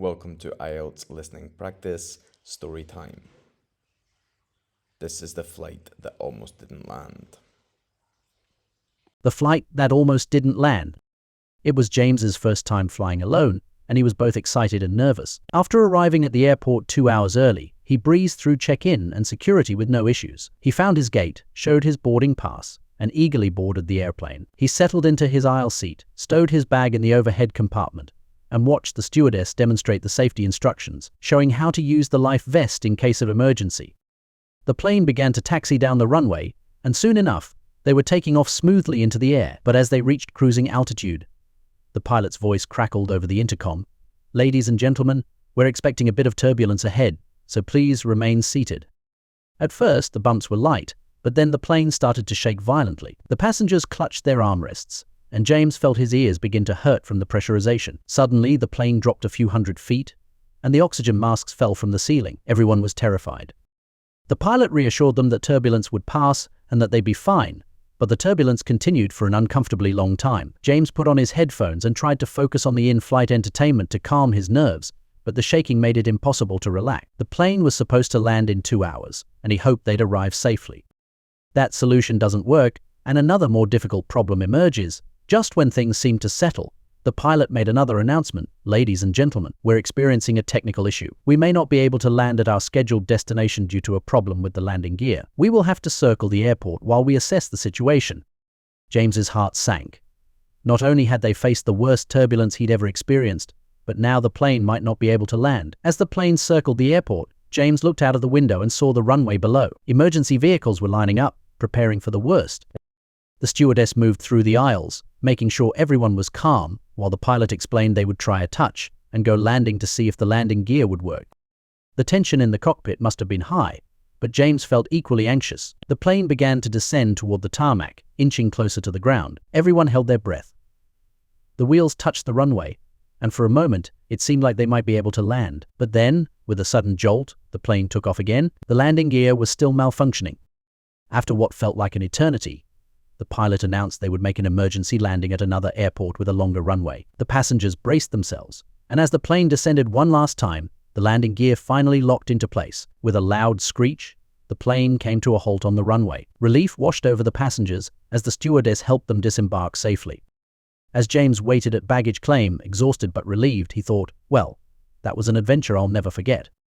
Welcome to IELTS Listening Practice Story Time. This is the flight that almost didn't land. The flight that almost didn't land. It was James's first time flying alone, and he was both excited and nervous. After arriving at the airport 2 hours early, he breezed through check-in and security with no issues. He found his gate, showed his boarding pass, and eagerly boarded the airplane. He settled into his aisle seat, stowed his bag in the overhead compartment, and watched the stewardess demonstrate the safety instructions, showing how to use the life vest in case of emergency. The plane began to taxi down the runway, and soon enough, they were taking off smoothly into the air. But as they reached cruising altitude, the pilot's voice crackled over the intercom. "Ladies and gentlemen, we're expecting a bit of turbulence ahead, so please remain seated." At first, the bumps were light, but then the plane started to shake violently. The passengers clutched their armrests, and James felt his ears begin to hurt from the pressurization. Suddenly, the plane dropped a few hundred feet, and the oxygen masks fell from the ceiling. Everyone was terrified. The pilot reassured them that turbulence would pass and that they'd be fine, but the turbulence continued for an uncomfortably long time. James put on his headphones and tried to focus on the in-flight entertainment to calm his nerves, but the shaking made it impossible to relax. The plane was supposed to land in 2 hours, and he hoped they'd arrive safely. That solution doesn't work, and another more difficult problem emerges. Just when things seemed to settle, the pilot made another announcement. "Ladies and gentlemen, we're experiencing a technical issue. We may not be able to land at our scheduled destination due to a problem with the landing gear. We will have to circle the airport while we assess the situation." James's heart sank. Not only had they faced the worst turbulence he'd ever experienced, but now the plane might not be able to land. As the plane circled the airport, James looked out of the window and saw the runway below. Emergency vehicles were lining up, preparing for the worst. The stewardess moved through the aisles, making sure everyone was calm, while the pilot explained they would try a touch and go landing to see if the landing gear would work. The tension in the cockpit must have been high, but James felt equally anxious. The plane began to descend toward the tarmac, inching closer to the ground. Everyone held their breath. The wheels touched the runway, and for a moment, it seemed like they might be able to land. But then, with a sudden jolt, the plane took off again. The landing gear was still malfunctioning. After what felt like an eternity, the pilot announced they would make an emergency landing at another airport with a longer runway. The passengers braced themselves, and as the plane descended one last time, the landing gear finally locked into place. With a loud screech, the plane came to a halt on the runway. Relief washed over the passengers as the stewardess helped them disembark safely. As James waited at baggage claim, exhausted but relieved, he thought, "Well, that was an adventure I'll never forget."